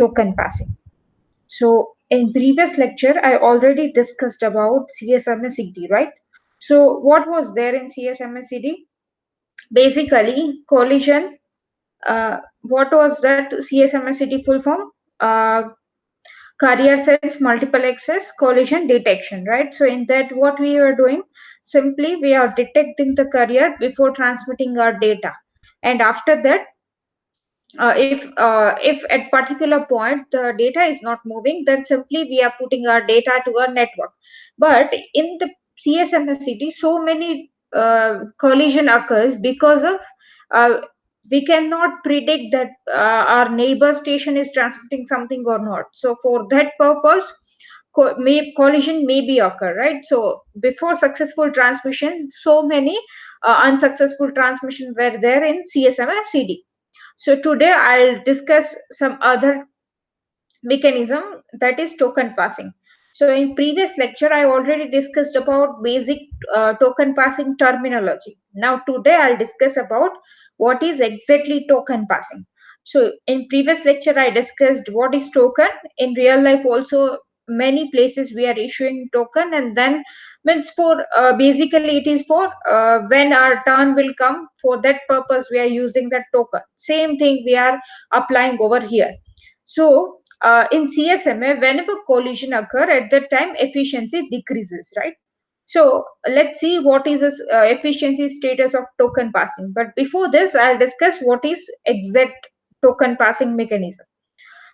token passing. So in previous lecture, I already discussed about CSMSCD, right? So what was there in CSMSCD? Basically, collision. What was that CSMSCD full form? Uh, Carrier sense multiple access collision detection, right? So in that, what we are doing, simply we are detecting the carrier before transmitting our data, and after that, if at particular point the data is not moving, then simply we are putting our data to a network. But in the CSMSCD, so many collision occurs because of uh, we cannot predict that our neighbor station is transmitting something or not. So for that purpose, collision may be occur, right? So before successful transmission, so many unsuccessful transmission were there in CSMFCD. So today I'll discuss some other mechanism, that is token passing. So in previous lecture I already discussed about basic token passing terminology. Now today I'll discuss about what is exactly token passing. So in previous lecture I discussed what is token. In real life also many places we are issuing token, and then means for basically it is for when our turn will come, for that purpose we are using that token. Same thing we are applying over here. So in CSMA, whenever collision occur, at that time efficiency decreases, right? So let's see what is this efficiency status of token passing. But before this, I'll discuss what is exact token passing mechanism.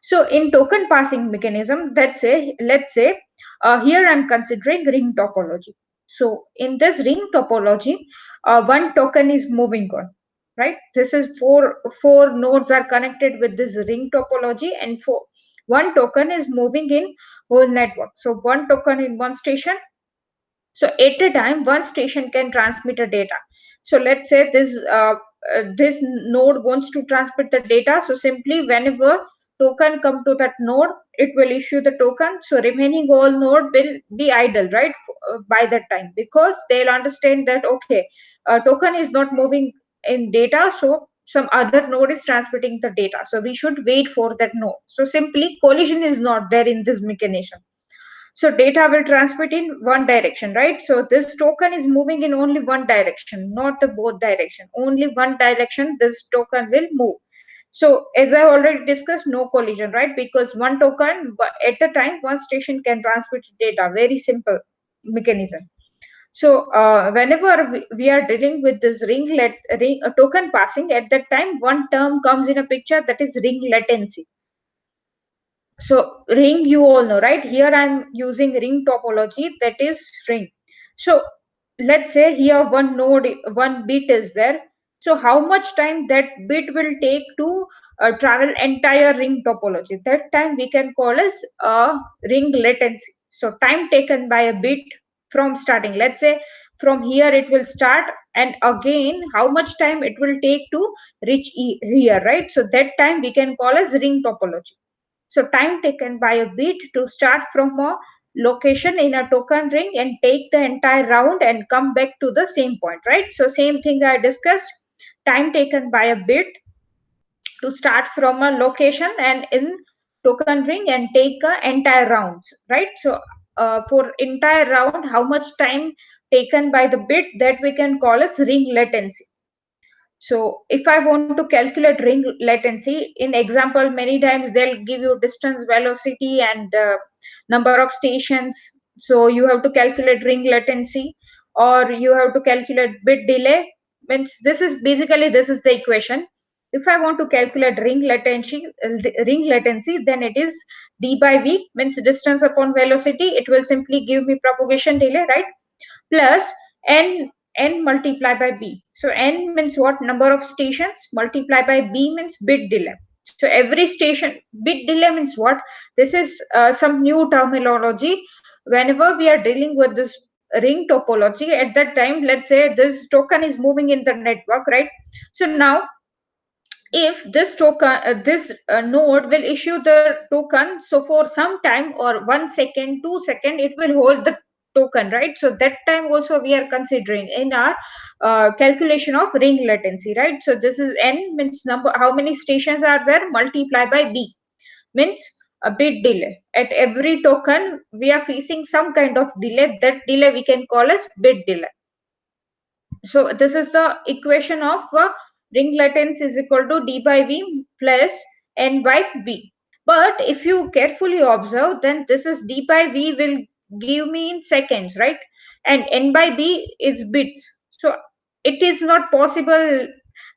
So in token passing mechanism, let's say here I'm considering ring topology. So in this ring topology, one token is moving on, right? This is four nodes are connected with this ring topology, and one token is moving in whole network. So one token in one station. So at a time, one station can transmit a data. So let's say this node wants to transmit the data. So simply whenever token come to that node, it will issue the token. So remaining all node will be idle, right? By that time, because they'll understand that okay, token is not moving in data, so some other node is transmitting the data. So we should wait for that node. So simply collision is not there in this mechanism. So data will transmit in one direction, right? So this token is moving in only one direction, not the both direction. Only one direction this token will move. So as I already discussed, no collision, right? Because one token at a time, one station can transmit data. Very simple mechanism. So whenever we are dealing with this ring token passing, at that time one term comes in a picture, that is ring latency. So ring, you all know, right? Here I'm using ring topology, that is ring. So let's say here one node, one bit is there. So how much time that bit will take to travel entire ring topology? That time we can call as ring latency. So time taken by a bit from starting. Let's say from here it will start, and again how much time it will take to reach here, right? So that time we can call as ring topology. So time taken by a bit to start from a location in a token ring and take the entire round and come back to the same point, right? So same thing I discussed, time taken by a bit to start from a location and in token ring and take a entire rounds, right? So for entire round, how much time taken by the bit, that we can call as ring latency. So if I want to calculate ring latency, in example, many times they'll give you distance, velocity, and number of stations. So you have to calculate ring latency, or you have to calculate bit delay. Means this is the equation. If I want to calculate ring latency, then it is d by v, means distance upon velocity. It will simply give me propagation delay, right? Plus n multiplied by b. So n means what? Number of stations, multiply by b means bit delay. So every station, bit delay means what? This is some new terminology. Whenever we are dealing with this ring topology, at that time, let's say this token is moving in the network, right? So now if this token this node will issue the token, so for some time or 1 second, 2 second, it will hold the token, right? So that time also we are considering in our calculation of ring latency, right? So this is n means number, how many stations are there, multiply by b. means a bit delay. At every token, we are facing some kind of delay. That delay we can call as bit delay. So this is the equation of ring latency is equal to d by v plus n by b. But if you carefully observe, then this is d by v will give me in seconds, right? And n by b is bits. So it is not possible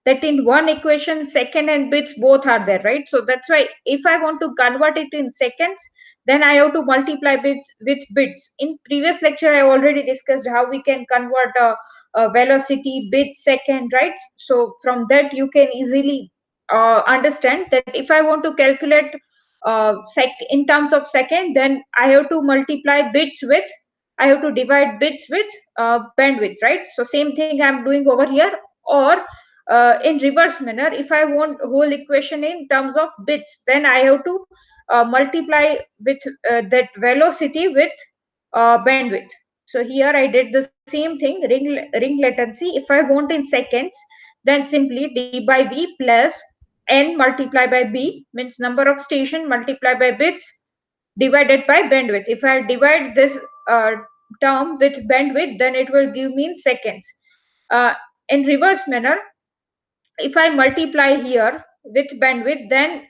that in one equation second and bits both are there, right? So that's why if I want to convert it in seconds, then I have to multiply bits with bits. In previous lecture, I already discussed how we can convert velocity bit second, right? So from that you can easily understand that if I want to calculate in terms of second, then I have to multiply bits with, I have to divide bits with bandwidth, right? So same thing I'm doing over here. Or in reverse manner, if I want whole equation in terms of bits, then I have to multiply with that velocity with bandwidth. So here I did the same thing, ring latency. If I want in seconds, then simply d by v plus n multiplied by b, means number of station multiplied by bits divided by bandwidth. If I divide this uh, term with bandwidth, then it will give me in seconds. In reverse manner, if I multiply here with bandwidth, then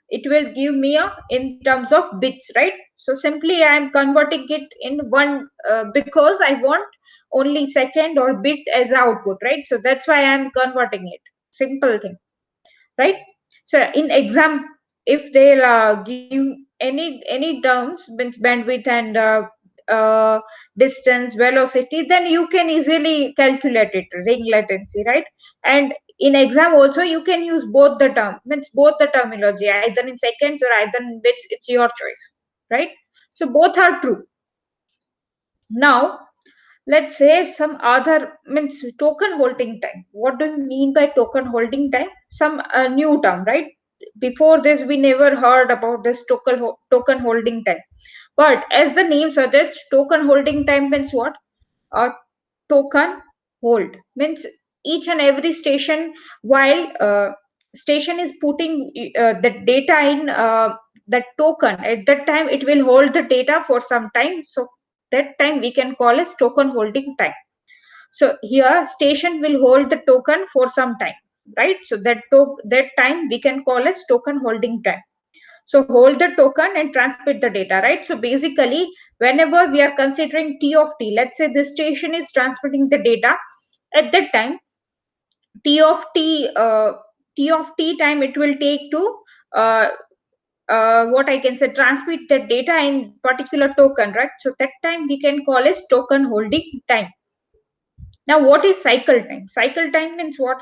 it will give me a in terms of bits, right? So simply I am converting it in one because I want only second or bit as output, right? So that's why I am converting it. Simple thing, right? So in exam, if they'll give any terms, means bandwidth and uh, distance, velocity, then you can easily calculate it, ring latency, right? And in exam also you can use both the term, means both the terminology, either in seconds or either in bits. It's your choice, right? So both are true. Now let's say some other, means token holding time. What do you mean by token holding time? Some new term, right? Before this we never heard about this token holding time. But as the name suggests, token holding time means what? A token hold means each and every station, while station is putting the data in that token, at that time it will hold the data for some time. So that time we can call as token holding time. So here station will hold the token for some time, right? So that time we can call as token holding time. So hold the token and transmit the data, right? So basically, whenever we are considering t of t, let's say this station is transmitting the data, at that time t of t time it will take to uh, what I can say, transmit the data in particular token, right? So that time we can call as token holding time. Now, what is cycle time? Cycle time means what?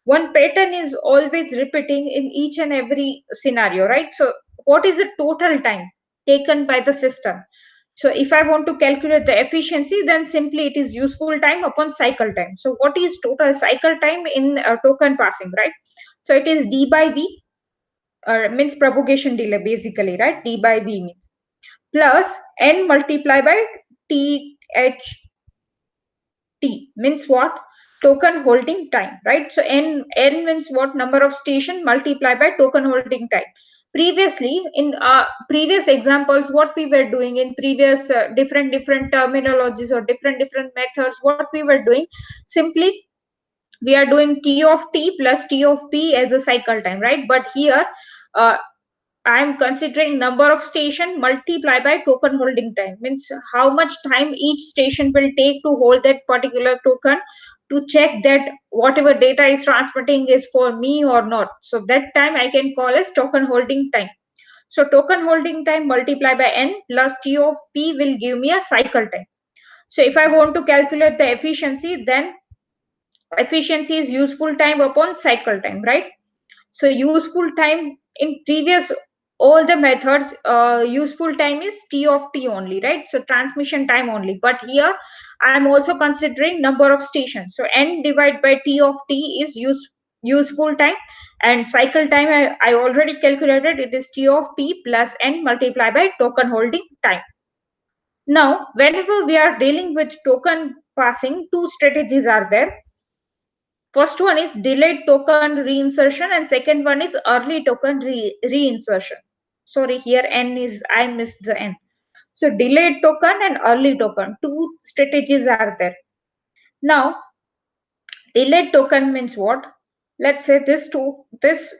One pattern is always repeating in each and every scenario, right? So, what is the total time taken by the system? So, if I want to calculate the efficiency, then simply it is useful time upon cycle time. So, what is total cycle time in token passing, right? So, it is d by v, means propagation delay basically, right? D by v means plus n multiplied by t h T means what? Token holding time, right? So N means what? Number of station multiplied by token holding time. Previously, in previous examples, what we were doing in previous different terminologies or different methods, what we were doing, simply we are doing T of T plus T of P as a cycle time, right? But here, uh, I am considering number of station multiplied by token holding time, means how much time each station will take to hold that particular token to check that whatever data is transmitting is for me or not. So that time I can call as token holding time. So token holding time multiplied by n plus t of p will give me a cycle time. So if I want to calculate the efficiency, then efficiency is useful time upon cycle time, right? So useful time in previous all the methods, useful time is t of t only, right? So transmission time only. But here I am also considering number of stations. So n divided by t of t is useful time, and cycle time I already calculated. It is t of p plus n multiplied by token holding time. Now, whenever we are dealing with token passing, two strategies are there. First one is delayed token reinsertion and second one is early token reinsertion. Sorry, here n is, I missed the n. So delayed token and early token, two strategies are there. Now, delayed token means what? Let's say this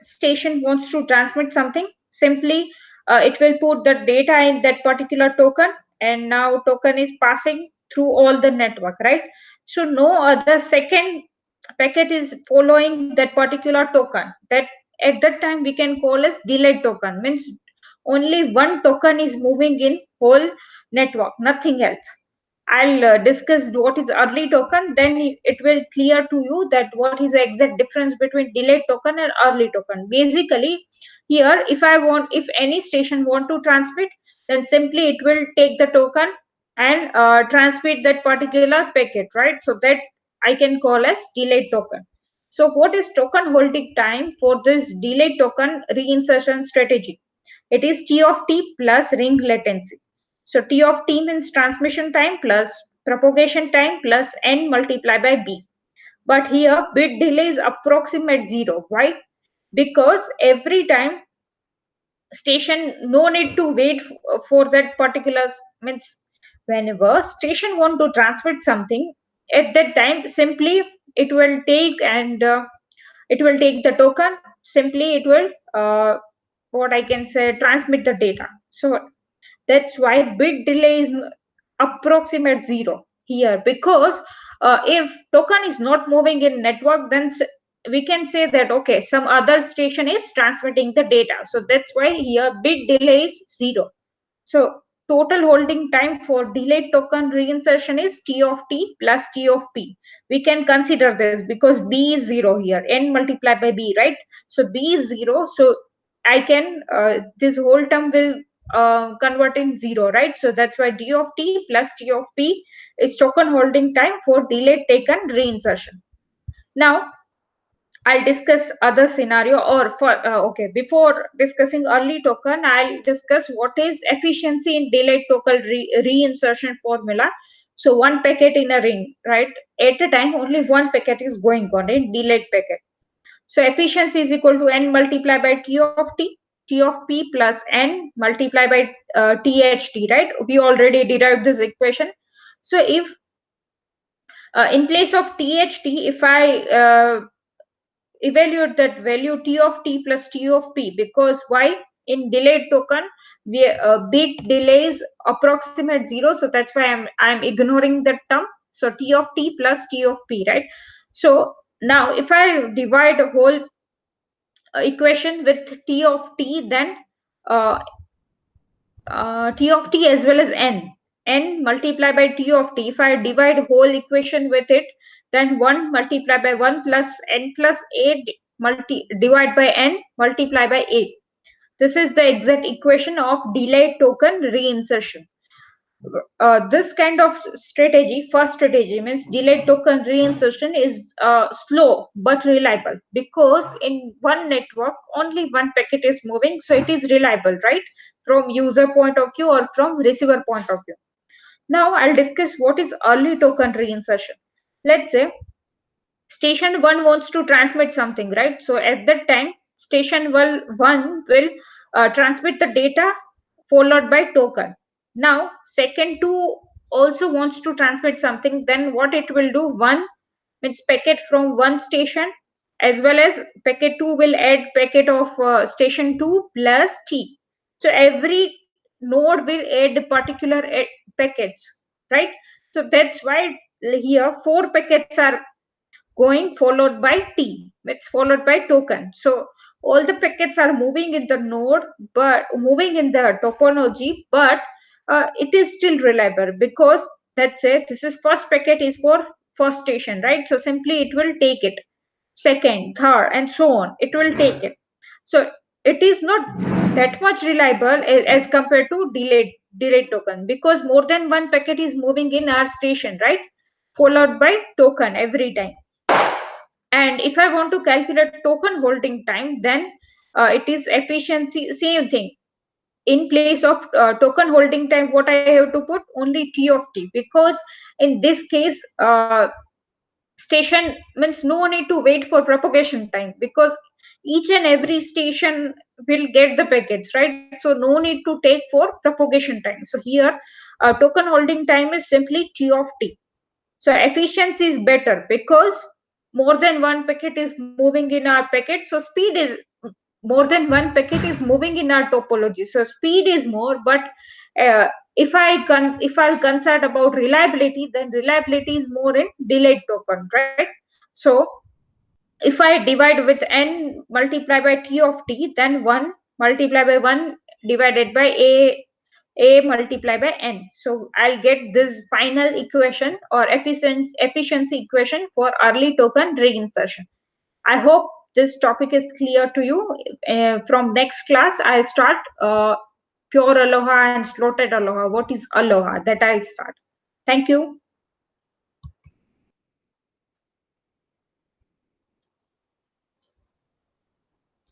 station wants to transmit something. Simply, it will put the data in that particular token, and now token is passing through all the network, right? So no other second packet is following that particular token. That at that time we can call as delayed token. Means only one token is moving in whole network, nothing else. I'll discuss what is early token, then it will clear to you that what is the exact difference between delayed token and early token. Basically, here if any station want to transmit, then simply it will take the token and transmit that particular packet, right? So that I can call as delayed token. So what is token holding time for this delayed token reinsertion strategy? It is T of t plus ring latency. So T of t means transmission time plus propagation time plus n multiplied by b. But here bit delay is approximate 0. Why? Because every time station no need to wait for that particular means whenever station want to transmit something, at that time simply it will take and it will take the token, simply it will what I can say transmit the data. So that's why bit delay is approximate 0 here, because if token is not moving in network, then we can say that okay, some other station is transmitting the data. So that's why here bit delay is 0. So total holding time for delayed token reinsertion is T of t plus T of p. We can consider this because b is 0 here, n multiplied by b, right? So b is 0. So I can, this whole term will convert in 0, right? So that's why d of t plus T of p is token holding time for delayed taken reinsertion. Now, I'll discuss other scenario or for okay, before discussing early token, I'll discuss what is efficiency in delayed token reinsertion formula. So one packet in a ring, right? At a time, only one packet is going on in delayed packet. So efficiency is equal to n multiplied by T of t, T of p plus n multiplied by THT, right? We already derived this equation. So if in place of THT, if I evaluate that value T of t plus T of p, because why? In delayed token we bit delays approximate 0, so that's why I'm ignoring that term. So T of t plus T of p, right? So now if I divide a whole equation with T of t, then uh, T of t as well as n multiplied by T of t, if I divide whole equation with it, then 1 multiplied by 1 plus n plus a divide by n multiplied by a. This is the exact equation of delayed token reinsertion. This kind of strategy, first strategy means delayed token reinsertion, is slow but reliable, because in one network only one packet is moving, so it is reliable, right? From user point of view or from receiver point of view. Now I'll discuss what is early token reinsertion. Let's say station 1 wants to transmit something, right? So at that time station 1 will transmit the data followed by token. Now second 2 also wants to transmit something, then what it will do, one means packet from one station, as well as packet 2 will add packet of station 2 plus t. So every node will add particular packets, right? So that's why here 4 packets are going followed by t, it's followed by token. So all the packets are moving in the node, but moving in the topology, but it is still reliable, because let's say this is first packet is for first station, right? So simply it will take it, second, third, and so on, it will take it. So it is not that much reliable as compared to delayed token, because more than one packet is moving in our station, right? Followed by token every time. And if I want to calculate token holding time, then it is efficiency, same thing. In place of token holding time, what I have to put, only T of t, because in this case station means no need to wait for propagation time, because each and every station will get the packets, right? So no need to take for propagation time. So here token holding time is simply T of T. So efficiency is better because more than one packet is moving in our packet. So speed is more than one packet is moving in our topology. So speed is more, but uh, if I'll concern about reliability, then reliability is more in delayed token, right? So if I divide with n multiplied by T of T, then 1 multiplied by 1 divided by a multiplied by n. So I'll get this final equation or efficiency equation for early token reinsertion. I hope this topic is clear to you. From next class, I'll start pure aloha and slotted aloha. What is aloha? That I'll start. Thank you.